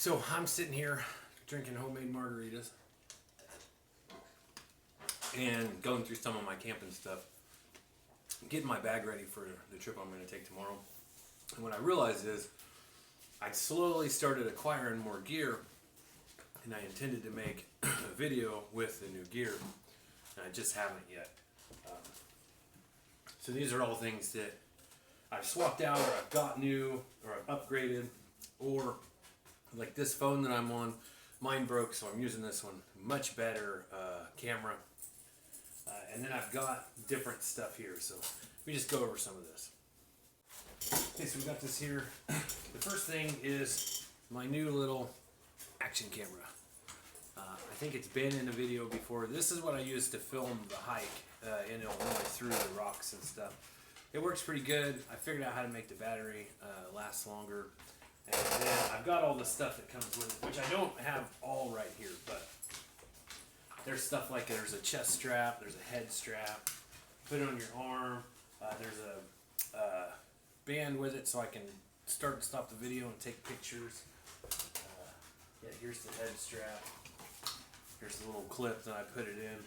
So I'm sitting here drinking homemade margaritas and going through some of my camping stuff, getting my bag ready for the trip I'm going to take tomorrow. And what I realized is I slowly started acquiring more gear, and I intended to make a video with the new gear, and I just haven't yet. So these are all things that I've swapped out, or I've got new, or I've upgraded, or like this phone that I'm on, mine broke, so I'm using this one. Much better camera. And then I've got different stuff here, so let me just go over some of this. Okay, so we got this here. The first thing is my new little action camera. I think it's been in a video before. This is what I used to film the hike in Illinois through the rocks and stuff. It works pretty good. I figured out how to make the battery last longer. And then I've got all the stuff that comes with it, which I don't have all right here, but there's stuff like there's a chest strap, there's a head strap, put it on your arm, there's a band with it so I can start and stop the video and take pictures. Yeah, here's the head strap. Here's the little clip that I put it in.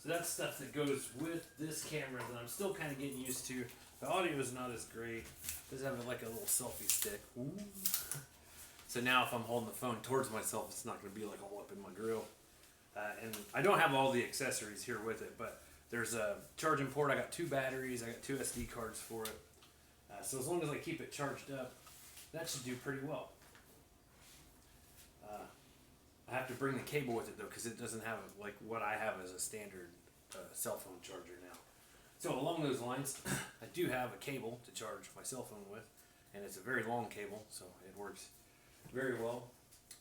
So that's stuff that goes with this camera that I'm still kind of getting used to. The audio is not as great. It does have like a little selfie stick. Ooh. So now if I'm holding the phone towards myself, it's not going to be like all up in my grill. And I don't have all the accessories here with it, but there's a charging port. I got 2 batteries. I got 2 SD cards for it. So as long as I keep it charged up, that should do pretty well. I have to bring the cable with it though, because it doesn't have like what I have as a standard cell phone charger now. So along those lines, I do have a cable to charge my cell phone with, and it's a very long cable, so it works very well.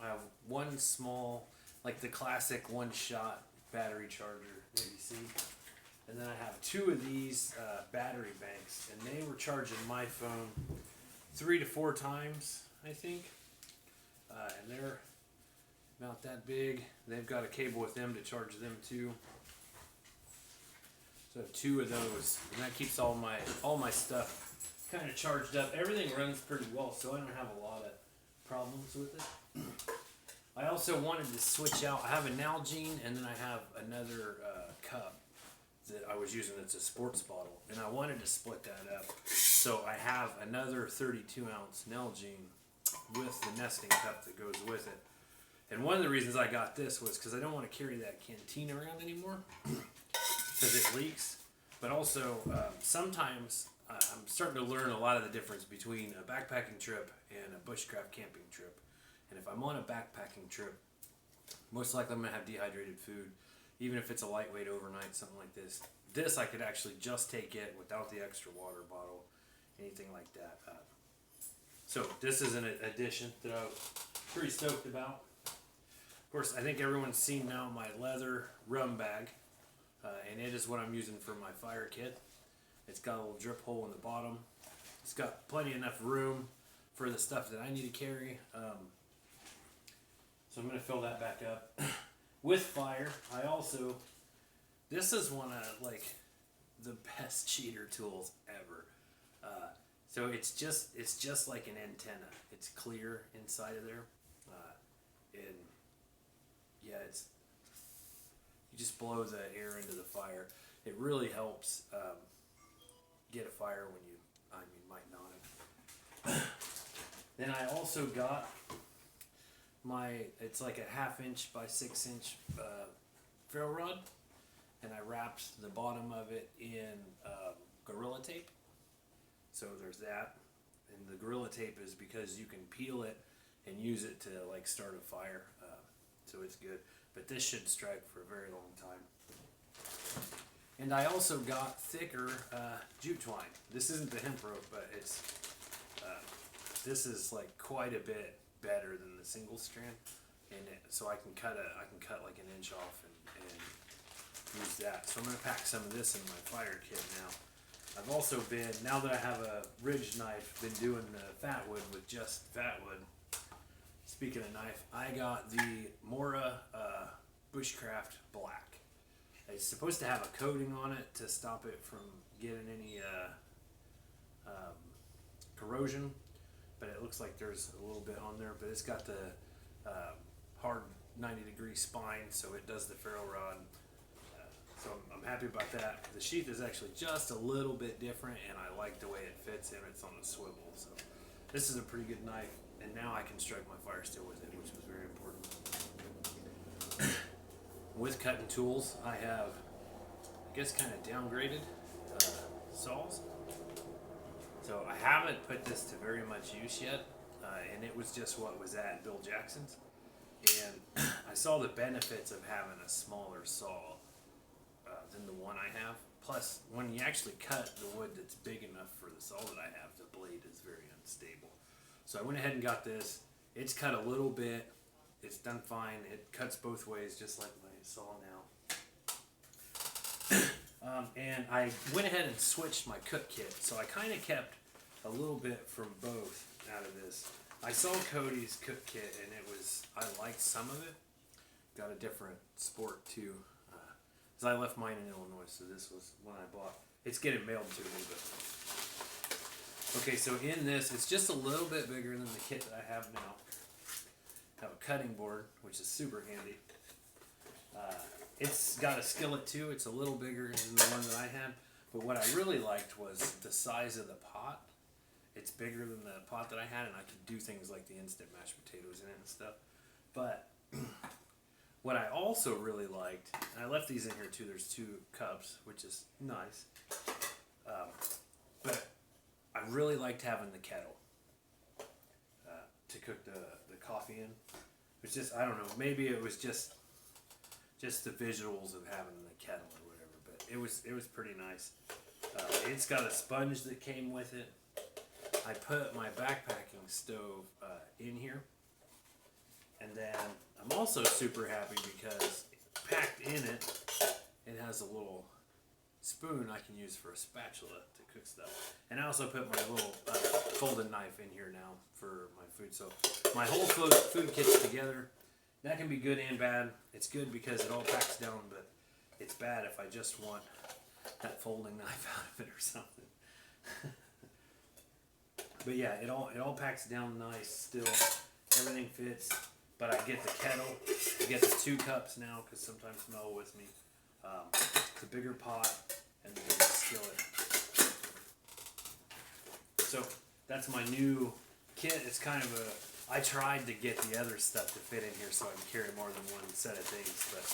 I have one small, like the classic one-shot battery charger that you see, and then I have 2 of these battery banks, and they were charging my phone 3 to 4 times, I think, and they're about that big. They've got a cable with them to charge them too. So I have 2 of those, and that keeps all my stuff kind of charged up. Everything runs pretty well, so I don't have a lot of problems with it. I also wanted to switch out. I have a Nalgene, and then I have another cup that I was using. It's a sports bottle, and I wanted to split that up. So I have another 32-ounce Nalgene with the nesting cup that goes with it. And one of the reasons I got this was because I don't want to carry that canteen around anymore because it leaks. But also, sometimes I'm starting to learn a lot of the difference between a backpacking trip and a bushcraft camping trip. And if I'm on a backpacking trip, most likely I'm going to have dehydrated food, even if it's a lightweight overnight, something like this. This I could actually just take it without the extra water bottle, anything like that. So this is an addition that I'm pretty stoked about. Of course, I think everyone's seen now my leather rum bag, and it is what I'm using for my fire kit. It's got a little drip hole in the bottom. It's got plenty enough room for the stuff that I need to carry. So I'm going to fill that back up. With fire, I also, this is one of like the best cheater tools ever. So it's just like an antenna. It's clear inside of there. And yeah, you just blow the air into the fire. It really helps get a fire when you, might not have. Then I also got it's like a 1/2 inch by 6 inch ferro rod, and I wrapped the bottom of it in Gorilla Tape. So there's that, and the Gorilla Tape is because you can peel it and use it to like start a fire, so it's good. But this should strike for a very long time. And I also got thicker jute twine. This isn't the hemp rope, but it's this is like quite a bit better than the single strand, and so I can cut like an inch off and use that. So I'm gonna pack some of this in my fire kit now. I've also been, now that I have a ridge knife, been doing the fatwood with just fatwood. Speaking of knife, I got the Mora Bushcraft Black. It's supposed to have a coating on it to stop it from getting any corrosion, but it looks like there's a little bit on there. But it's got the hard 90-degree spine, so it does the ferro rod. So I'm happy about that. The sheath is actually just a little bit different, and I like the way it fits in. It's on a swivel, so this is a pretty good knife. And now I can strike my fire steel with it, which was very important. With cutting tools, I have, I guess, kind of downgraded saws. So I haven't put this to very much use yet, and it was just what was at Bill Jackson's. And I saw the benefits of having a smaller saw than the one I have. Plus, when you actually cut the wood that's big enough for the saw that I have, the blade is very unstable. So I went ahead and got this. It's cut a little bit. It's done fine. It cuts both ways, just like my saw now. And I went ahead and switched my cook kit. So I kind of kept a little bit from both out of this. I saw Cody's cook kit, and I liked some of it. Got a different sport too. Because I left mine in Illinois, so this was one I bought. It's getting mailed to me, but... Okay, so in this, it's just a little bit bigger than the kit that I have now. I have a cutting board, which is super handy. It's got a skillet too. It's a little bigger than the one that I had. But what I really liked was the size of the pot. It's bigger than the pot that I had, and I could do things like the instant mashed potatoes in it and stuff. But what I also really liked, and I left these in here too, there's 2 cups, which is nice. But I really liked having the kettle to cook the coffee in. It's just, I don't know, maybe it was just the visuals of having the kettle or whatever, but it was pretty nice. It's got a sponge that came with it. I put my backpacking stove in here, and then I'm also super happy because packed in it, it has a little spoon I can use for a spatula to cook stuff. And I also put my little folding knife in here now for my food. So my whole food kit's together. That can be good and bad. It's good because it all packs down, but it's bad if I just want that folding knife out of it or something. But yeah, it all packs down nice still. Everything fits. But I get the kettle. I get the 2 cups now because sometimes Mel with me. It's a bigger pot and the bigger skillet. So that's my new kit. It's kind of I tried to get the other stuff to fit in here so I can carry more than one set of things. But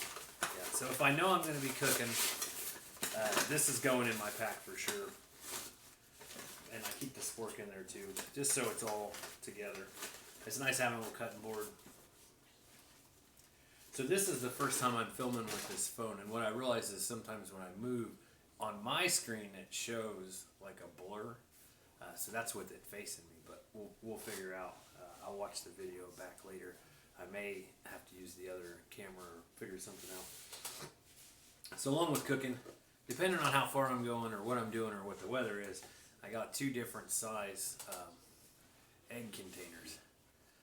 yeah, so if I know I'm going to be cooking, this is going in my pack for sure. And I keep the spork in there too, just so it's all together. It's nice having a little cutting board. So this is the first time I'm filming with this phone, and what I realize is sometimes when I move, on my screen it shows like a blur. So that's with it facing me, but we'll figure out. I'll watch the video back later. I may have to use the other camera or figure something out. So along with cooking, depending on how far I'm going or what I'm doing or what the weather is, I got 2 different size egg containers.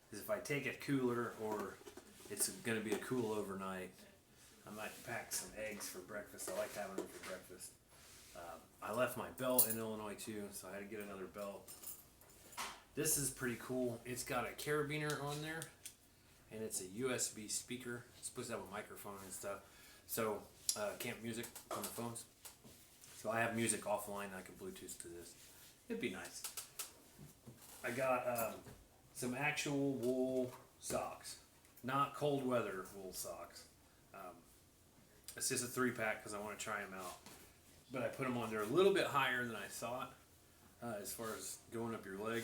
Because if I take it cooler or it's going to be a cool overnight, I might pack some eggs for breakfast. I like having them for breakfast. I left my belt in Illinois too, so I had to get another belt. This is pretty cool. It's got a carabiner on there, and it's a USB speaker. It's supposed to have a microphone and stuff. So, camp music on the phones. So I have music offline. I can Bluetooth to this. It'd be nice. I got some actual wool socks, not cold weather wool socks. It's just a 3-pack because I want to try them out. But I put them on there a little bit higher than I thought as far as going up your leg.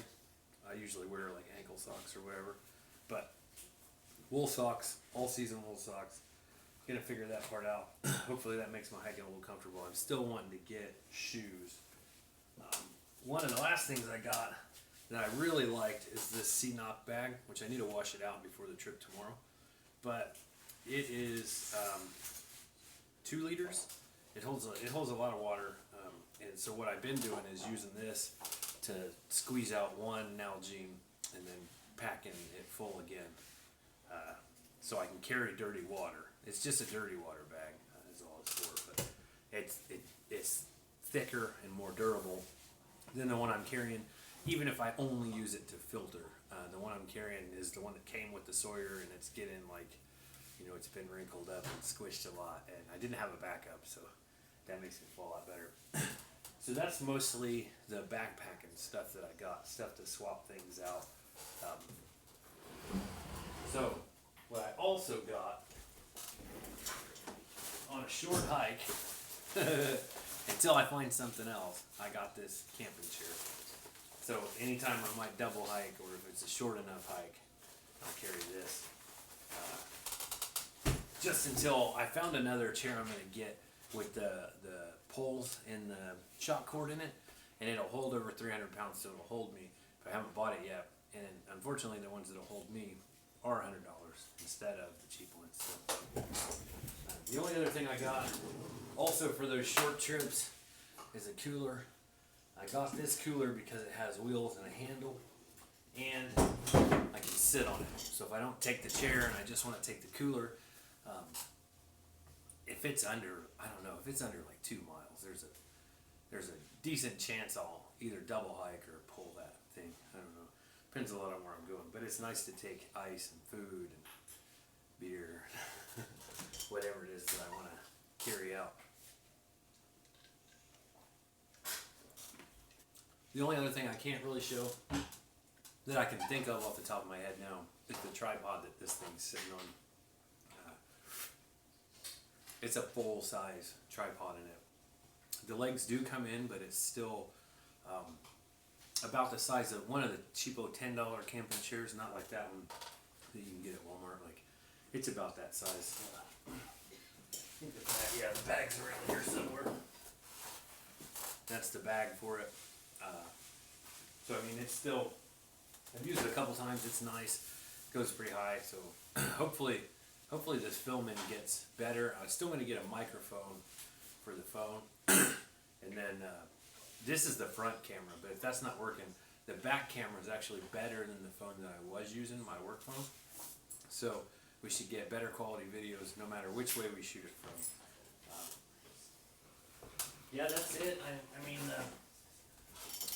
I usually wear like ankle socks or whatever. But wool socks, all season wool socks. Gonna figure that part out. Hopefully that makes my hiking a little comfortable. I'm still wanting to get shoes. One of the last things I got that I really liked is this CNOC bag, which I need to wash it out before the trip tomorrow. But it is 2 liters. It holds a lot of water, and so what I've been doing is using this to squeeze out one Nalgene and then packing it full again, so I can carry dirty water. It's just a dirty water bag, is all it's for, but it's thicker and more durable than the one I'm carrying. even if I only use it to filter. The one I'm carrying is the one that came with the Sawyer, and it's getting like, it's been wrinkled up and squished a lot, and I didn't have a backup, so that makes me feel a lot better. So that's mostly the backpacking stuff that I got, stuff to swap things out. So what I also got on a short hike, until I find something else, I got this camping chair. So anytime I might double hike, or if it's a short enough hike, I'll carry this. Just until I found another chair I'm gonna get with the poles and the shock cord in it, and it'll hold over 300 pounds, so it'll hold me. But I haven't bought it yet, and unfortunately the ones that'll hold me are $100 instead of the cheap ones. So, the only other thing I got, also for those short trips, is a cooler. I got this cooler because it has wheels and a handle, and I can sit on it. So if I don't take the chair and I just want to take the cooler, if it's under, I don't know, if it's under like 2 miles, there's a decent chance I'll either double hike or pull that thing. I don't know. Depends a lot on where I'm going, but it's nice to take ice and food and beer, whatever it is that I want to carry out. The only other thing I can't really show that I can think of off the top of my head now is the tripod that this thing's sitting on. It's a full-size tripod in it. The legs do come in, but it's still about the size of one of the cheapo $10 camping chairs, not like that one that you can get at Walmart. Like, it's about that size. The bag's around here somewhere. That's the bag for it. So I mean, it's still, I've used it a couple times. It's nice. Goes pretty high. So hopefully this filming gets better. I'm still going to get a microphone for the phone, and then this is the front camera. But if that's not working, the back camera is actually better than the phone that I was using, my work phone. So we should get better quality videos no matter which way we shoot it from. Yeah, that's it. I mean,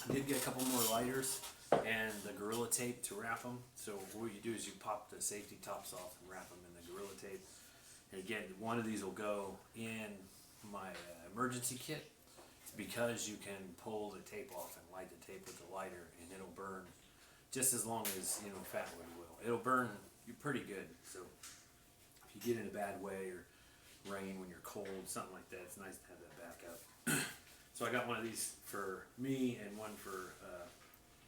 I did get a couple more lighters and the Gorilla Tape to wrap them. So what you do is you pop the safety tops off and wrap them in the Gorilla Tape. And again, one of these will go in my emergency kit. It's because you can pull the tape off and light the tape with the lighter, and it'll burn just as long as fat wood will. It'll burn you pretty good. So if you get in a bad way or rain when you're cold, something like that, it's nice to have that backup. So I got one of these for me and one for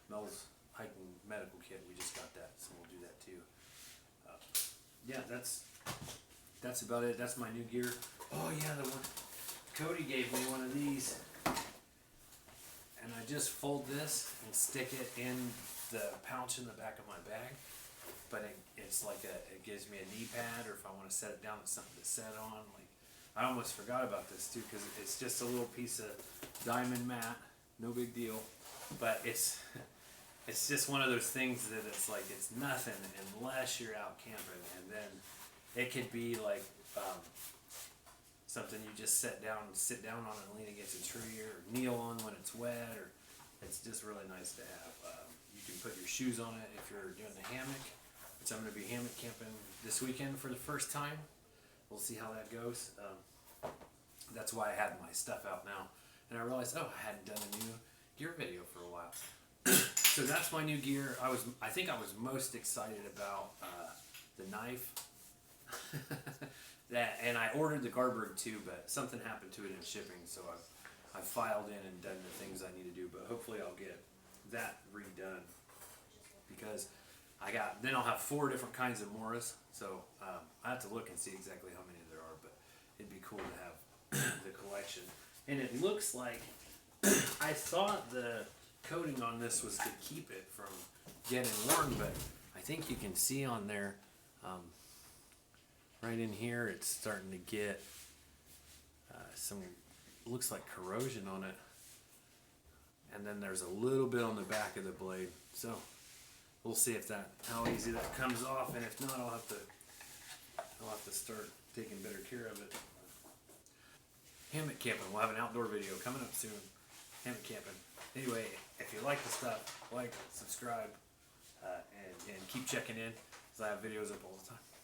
Mel's hiking medical kit. We just got that, so we'll do that too. Yeah, that's about it. That's my new gear. Oh yeah, the one Cody gave me one of these, and I just fold this and stick it in the pouch in the back of my bag. But it's like it gives me a knee pad, or if I want to set it down, it's something to set on. Like, I almost forgot about this too, because it's just a little piece of diamond mat, no big deal. But it's just one of those things that it's like it's nothing unless you're out camping, and then it could be like something you just sit down on and lean against a tree, or kneel on when it's wet, or it's just really nice to have. You can put your shoes on it if you're doing the hammock, which I'm going to be hammock camping this weekend for the first time. We'll see how that goes. That's why I had my stuff out now, and I realized, I hadn't done a new gear video for a while. So that's my new gear. I think I was most excited about the knife. And I ordered the Garberg too, but something happened to it in shipping, so I've filed in and done the things I need to do. But hopefully I'll get that redone, because then I'll have 4 different kinds of Morris. So I have to look and see exactly how many there are, but it'd be cool to have the collection. And it looks like I thought the coating on this was to keep it from getting worn, but I think you can see on there, right in here, it's starting to get some, looks like corrosion on it. And then there's a little bit on the back of the blade. So we'll see how easy that comes off, and if not, I'll have to start taking better care of it. Hammock camping. We'll have an outdoor video coming up soon. Hammock camping. Anyway, if you like the stuff, like, subscribe, and keep checking in, because I have videos up all the time.